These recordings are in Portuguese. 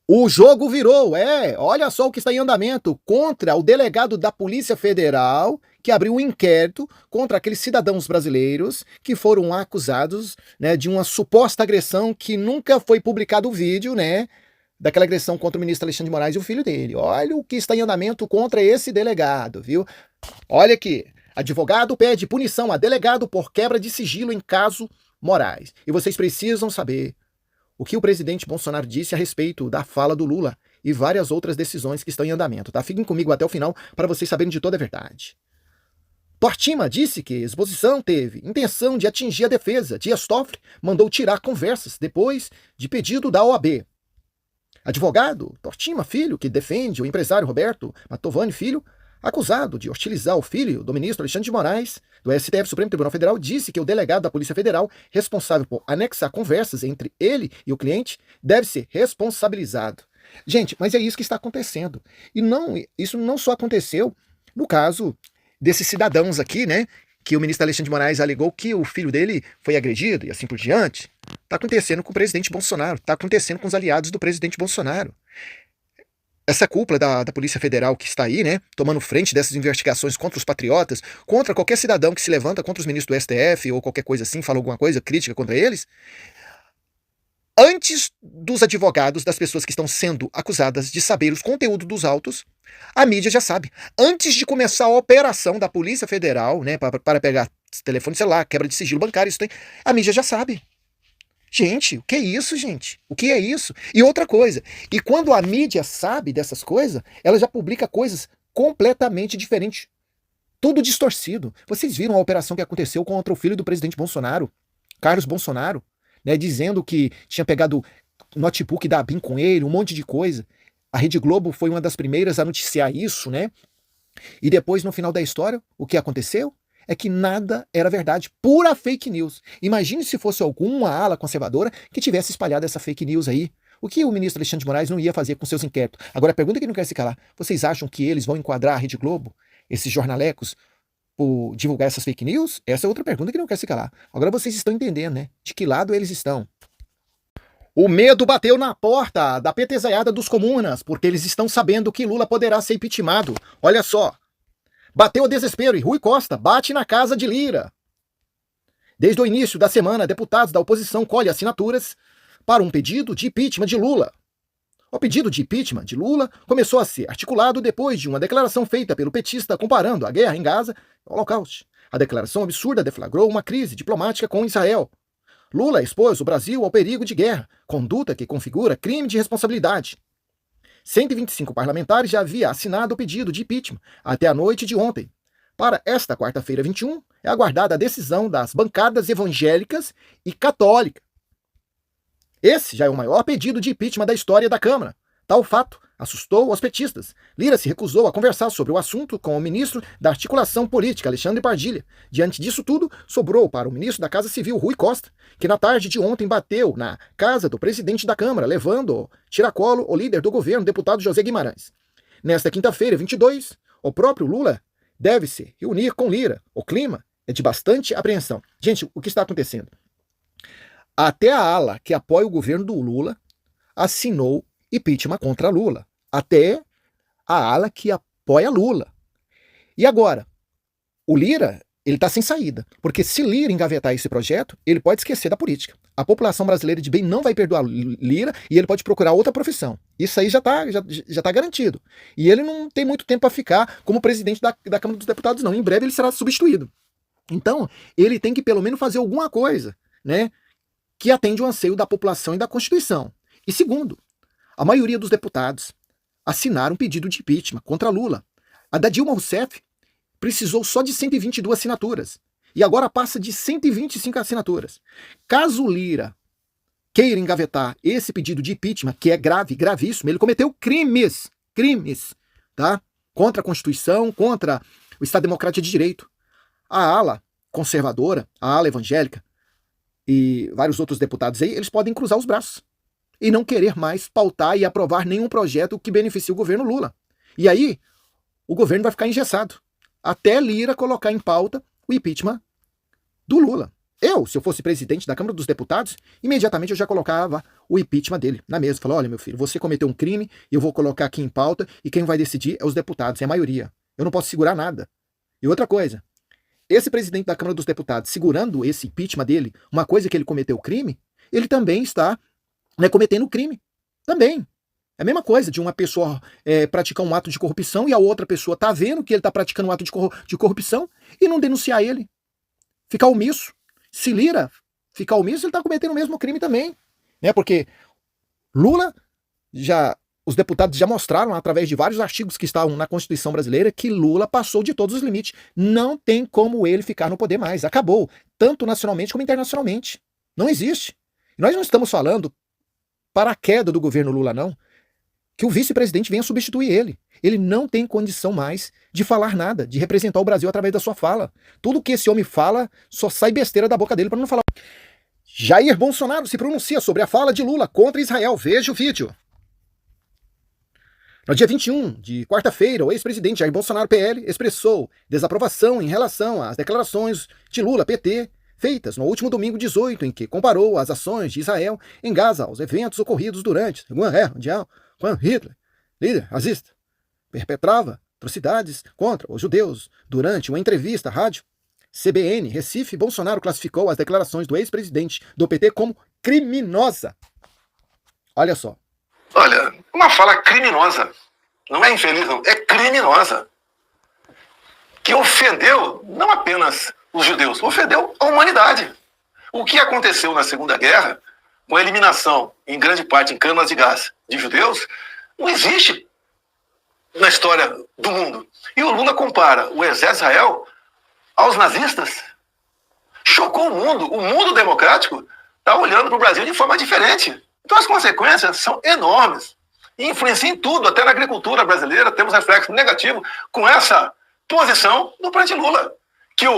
O jogo virou, olha só o que está em andamento contra o delegado da Polícia Federal, que abriu um inquérito contra aqueles cidadãos brasileiros que foram acusados, né, de uma suposta agressão que nunca foi publicado o vídeo, né, daquela agressão contra o ministro Alexandre de Moraes e o filho dele. Olha o que está em andamento contra esse delegado, viu? Olha aqui, advogado pede punição a delegado por quebra de sigilo em caso Moraes. E vocês precisam saber o que o presidente Bolsonaro disse a respeito da fala do Lula e várias outras decisões que estão em andamento, tá? Fiquem comigo até o final para vocês saberem de toda a verdade. Tortima disse que a exposição teve intenção de atingir a defesa. Dias Toffoli mandou tirar conversas depois de pedido da OAB. Advogado Tortima Filho, que defende o empresário Roberto Mantovani Filho, acusado de hostilizar o filho do ministro Alexandre de Moraes, do STF, Supremo Tribunal Federal, disse que o delegado da Polícia Federal, responsável por anexar conversas entre ele e o cliente, deve ser responsabilizado. Gente, mas é isso que está acontecendo. E isso não só aconteceu no caso desses cidadãos aqui, né, que o ministro Alexandre de Moraes alegou que o filho dele foi agredido e assim por diante. Está acontecendo com o presidente Bolsonaro, está acontecendo com os aliados do presidente Bolsonaro. Essa cúpula da Polícia Federal que está aí, né, tomando frente dessas investigações contra os patriotas, contra qualquer cidadão que se levanta contra os ministros do STF ou qualquer coisa assim, fala alguma coisa crítica contra eles, antes dos advogados, das pessoas que estão sendo acusadas de saber os conteúdos dos autos, a mídia já sabe. Antes de começar a operação da Polícia Federal, né, para pegar telefone celular, quebra de sigilo bancário, isso tem, a mídia já sabe. Gente, o que é isso, gente? O que é isso? E outra coisa, e quando a mídia sabe dessas coisas, ela já publica coisas completamente diferentes. Tudo distorcido. Vocês viram a operação que aconteceu contra o filho do presidente Bolsonaro, Carlos Bolsonaro, né, dizendo que tinha pegado notebook da ABIN com ele, um monte de coisa. A Rede Globo foi uma das primeiras a noticiar isso, né? E depois, no final da história, o que aconteceu? É que nada era verdade, pura fake news. Imagine se fosse alguma ala conservadora que tivesse espalhado essa fake news aí. O que o ministro Alexandre de Moraes não ia fazer com seus inquéritos? Agora, a pergunta que não quer se calar, vocês acham que eles vão enquadrar a Rede Globo, esses jornalecos, por divulgar essas fake news? Essa é outra pergunta que não quer se calar. Agora vocês estão entendendo, né? De que lado eles estão. O medo bateu na porta da petezaiada dos comunas, porque eles estão sabendo que Lula poderá ser impeachmentado. Olha só. Bateu o desespero e Rui Costa bate na casa de Lira. Desde o início da semana, deputados da oposição colhem assinaturas para um pedido de impeachment de Lula. O pedido de impeachment de Lula começou a ser articulado depois de uma declaração feita pelo petista comparando a guerra em Gaza ao Holocausto. A declaração absurda deflagrou uma crise diplomática com Israel. Lula expôs o Brasil ao perigo de guerra, conduta que configura crime de responsabilidade. 125 parlamentares já haviam assinado o pedido de impeachment até a noite de ontem. Para esta quarta-feira, 21, é aguardada a decisão das bancadas evangélicas e católicas. Esse já é o maior pedido de impeachment da história da Câmara. Tal fato assustou os petistas. Lira se recusou a conversar sobre o assunto com o ministro da Articulação Política, Alexandre Padilha. Diante disso tudo, sobrou para o ministro da Casa Civil, Rui Costa, que na tarde de ontem bateu na casa do presidente da Câmara, levando tiracolo o líder do governo, deputado José Guimarães. Nesta quinta-feira, 22, o próprio Lula deve se reunir com Lira. O clima é de bastante apreensão. Gente, o que está acontecendo? Até a ala que apoia o governo do Lula assinou impeachment contra Lula. Até a ala que apoia Lula. E agora? O Lira, ele está sem saída. Porque se Lira engavetar esse projeto, ele pode esquecer da política. A população brasileira de bem não vai perdoar Lira e ele pode procurar outra profissão. Isso aí já tá garantido. E ele não tem muito tempo para ficar como presidente da Câmara dos Deputados, não. Em breve ele será substituído. Então, ele tem que pelo menos fazer alguma coisa, né, que atende o anseio da população e da Constituição. E segundo, a maioria dos deputados assinaram um pedido de impeachment contra Lula. A da Dilma Rousseff precisou só de 122 assinaturas. E agora passa de 125 assinaturas. Caso Lira queira engavetar esse pedido de impeachment, que é grave, gravíssimo, ele cometeu crimes, tá? Contra a Constituição, contra o Estado Democrático de Direito. A ala conservadora, a ala evangélica e vários outros deputados aí, eles podem cruzar os braços e não querer mais pautar e aprovar nenhum projeto que beneficie o governo Lula. E aí, o governo vai ficar engessado, até Lira colocar em pauta o impeachment do Lula. Se eu fosse presidente da Câmara dos Deputados, imediatamente eu já colocava o impeachment dele na mesa. Falou, olha, meu filho, você cometeu um crime, eu vou colocar aqui em pauta, e quem vai decidir é os deputados, é a maioria. Eu não posso segurar nada. E outra coisa, esse presidente da Câmara dos Deputados, segurando esse impeachment dele, uma coisa que ele cometeu crime, ele também está, né, cometendo crime. Também. É a mesma coisa de uma pessoa praticar um ato de corrupção e a outra pessoa tá vendo que ele está praticando um ato de corrupção e não denunciar ele. Ficar omisso. Se Lira ficar omisso, ele está cometendo o mesmo crime também. Né? Porque Lula, os deputados já mostraram, através de vários artigos que estavam na Constituição brasileira, que Lula passou de todos os limites. Não tem como ele ficar no poder mais. Acabou. Tanto nacionalmente como internacionalmente. Não existe. E nós não estamos falando para a queda do governo Lula, não. Que o vice-presidente venha substituir ele. Ele não tem condição mais de falar nada, de representar o Brasil através da sua fala. Tudo que esse homem fala só sai besteira da boca dele para não falar. Jair Bolsonaro se pronuncia sobre a fala de Lula contra Israel. Veja o vídeo. No dia 21 de quarta-feira, o ex-presidente Jair Bolsonaro, PL, expressou desaprovação em relação às declarações de Lula, PT, feitas no último domingo 18, em que comparou as ações de Israel em Gaza aos eventos ocorridos durante a Segunda Guerra Mundial, quando Hitler, líder nazista, perpetrava atrocidades contra os judeus. Durante uma entrevista à rádio CBN Recife, Bolsonaro classificou as declarações do ex-presidente do PT como criminosa. Olha só. Olha, uma fala criminosa. Não é infeliz, não. É criminosa. Que ofendeu não apenas os judeus, ofendeu a humanidade. O que aconteceu na Segunda Guerra, com a eliminação, em grande parte, em câmaras de gás de judeus, não existe na história do mundo. E o Lula compara o exército de Israel aos nazistas. Chocou o mundo. O mundo democrático está olhando para o Brasil de forma diferente. Então as consequências são enormes. E influenciam em tudo, até na agricultura brasileira. Temos reflexo negativo com essa posição do presidente Lula. Que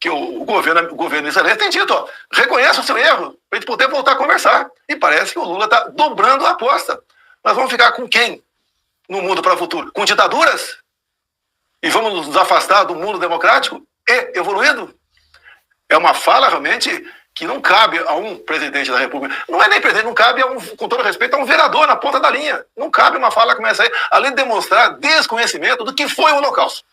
o governo israelense tem dito, ó, reconheça o seu erro, para a gente poder voltar a conversar. E parece que o Lula está dobrando a aposta. Nós vamos ficar com quem no mundo para o futuro? Com ditaduras? E vamos nos afastar do mundo democrático e evoluído? É uma fala realmente que não cabe a um presidente da República. Não é nem presidente, não cabe, com todo respeito, a um vereador na ponta da linha. Não cabe uma fala como essa aí, além de demonstrar desconhecimento do que foi o Holocausto.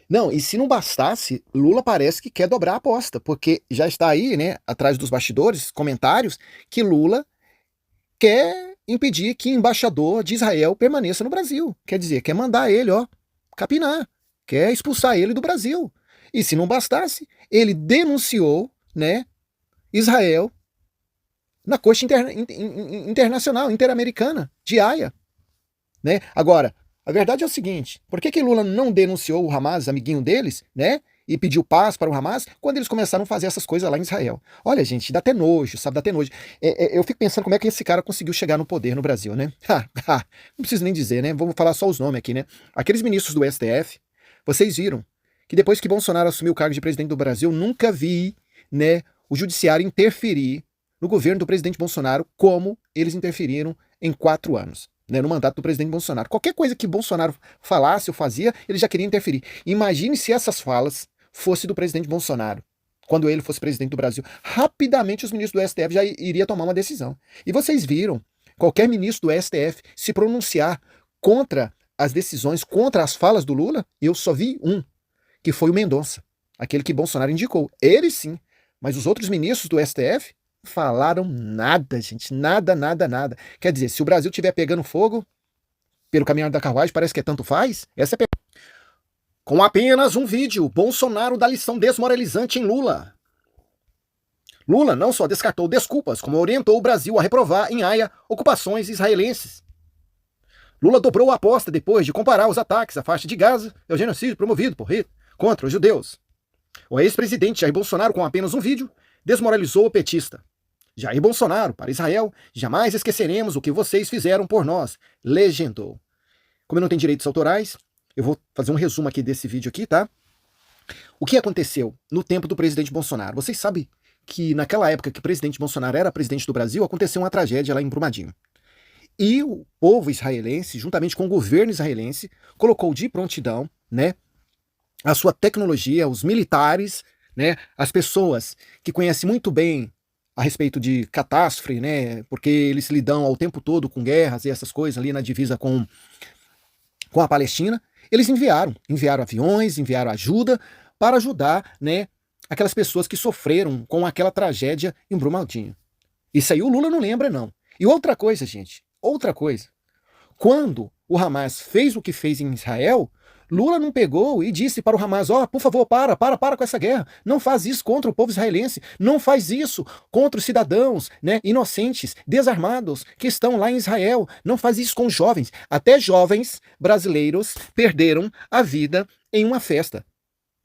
Não, e se não bastasse, Lula parece que quer dobrar a aposta, porque já está aí, né, atrás dos bastidores, comentários, que Lula quer impedir que embaixador de Israel permaneça no Brasil. Quer dizer, quer mandar ele, ó, capinar, quer expulsar ele do Brasil. E se não bastasse, ele denunciou, né, Israel na Corte Internacional, Interamericana, de Haia. Né? Agora, a verdade é o seguinte, por que Lula não denunciou o Hamas, amiguinho deles, né? E pediu paz para o Hamas quando eles começaram a fazer essas coisas lá em Israel? Olha, gente, dá até nojo, sabe? Dá até nojo. Eu fico pensando como é que esse cara conseguiu chegar no poder no Brasil, né? Não preciso nem dizer, né? Vamos falar só os nomes aqui, né? Aqueles ministros do STF, vocês viram que depois que Bolsonaro assumiu o cargo de presidente do Brasil, nunca vi, né, o judiciário interferir no governo do presidente Bolsonaro como eles interferiram em 4 anos. Né, no mandato do presidente Bolsonaro. Qualquer coisa que Bolsonaro falasse ou fazia, ele já queria interferir. Imagine se essas falas fossem do presidente Bolsonaro, quando ele fosse presidente do Brasil. Rapidamente os ministros do STF já iriam tomar uma decisão. E vocês viram qualquer ministro do STF se pronunciar contra as decisões, contra as falas do Lula? Eu só vi um, que foi o Mendonça, aquele que Bolsonaro indicou. Ele sim, mas os outros ministros do STF falaram nada, gente. Nada, nada, nada. Quer dizer, se o Brasil estiver pegando fogo pelo caminhar da carruagem, parece que é tanto faz. Essa é Com apenas um vídeo, Bolsonaro dá lição desmoralizante em Lula. Lula não só descartou desculpas, como orientou o Brasil a reprovar em Haia ocupações israelenses. Lula dobrou a aposta depois de comparar os ataques à faixa de Gaza e ao genocídio promovido por Hitler contra os judeus. O ex-presidente Jair Bolsonaro, com apenas um vídeo, desmoralizou o petista. Jair Bolsonaro, para Israel, jamais esqueceremos o que vocês fizeram por nós, legendou. Como eu não tenho direitos autorais, eu vou fazer um resumo aqui desse vídeo aqui, tá? O que aconteceu no tempo do presidente Bolsonaro? Vocês sabem que naquela época que o presidente Bolsonaro era presidente do Brasil, aconteceu uma tragédia lá em Brumadinho. E o povo israelense, juntamente com o governo israelense, colocou de prontidão, né, a sua tecnologia, os militares, né? As pessoas que conhecem muito bem a respeito de catástrofe, né? Porque eles lidam ao tempo todo com guerras e essas coisas ali na divisa com a Palestina, eles enviaram aviões, enviaram ajuda para ajudar, né, aquelas pessoas que sofreram com aquela tragédia em Brumadinho. Isso aí o Lula não lembra, não. E outra coisa, gente, outra coisa. Quando o Hamas fez o que fez em Israel, Lula não pegou e disse para o Hamas, por favor, para com essa guerra. Não faz isso contra o povo israelense. Não faz isso contra os cidadãos, né, inocentes, desarmados, que estão lá em Israel. Não faz isso com os jovens. Até jovens brasileiros perderam a vida em uma festa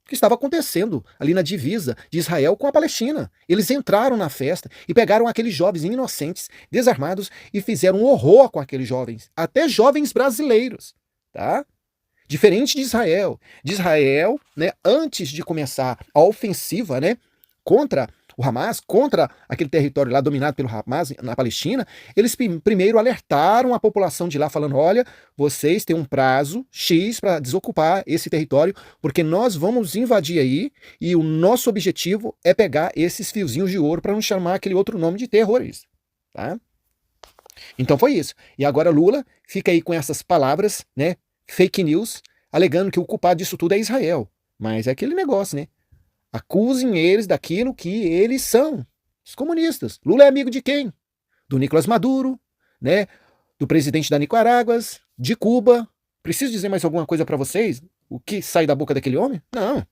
que estava acontecendo ali na divisa de Israel com a Palestina. Eles entraram na festa e pegaram aqueles jovens inocentes, desarmados, e fizeram um horror com aqueles jovens, até jovens brasileiros, tá? Diferente de Israel. De Israel, né, antes de começar a ofensiva, né, contra o Hamas, contra aquele território lá dominado pelo Hamas na Palestina, eles primeiro alertaram a população de lá, falando, olha, vocês têm um prazo X para desocupar esse território, porque nós vamos invadir aí e o nosso objetivo é pegar esses fiozinhos de ouro para não chamar aquele outro nome de terrorista. Tá? Então foi isso. E agora Lula fica aí com essas palavras, né, fake news, alegando que o culpado disso tudo é Israel. Mas é aquele negócio, né? Acusem eles daquilo que eles são, os comunistas. Lula é amigo de quem? Do Nicolás Maduro, né? Do presidente da Nicarágua, de Cuba. Preciso dizer mais alguma coisa para vocês? O que sai da boca daquele homem? Não.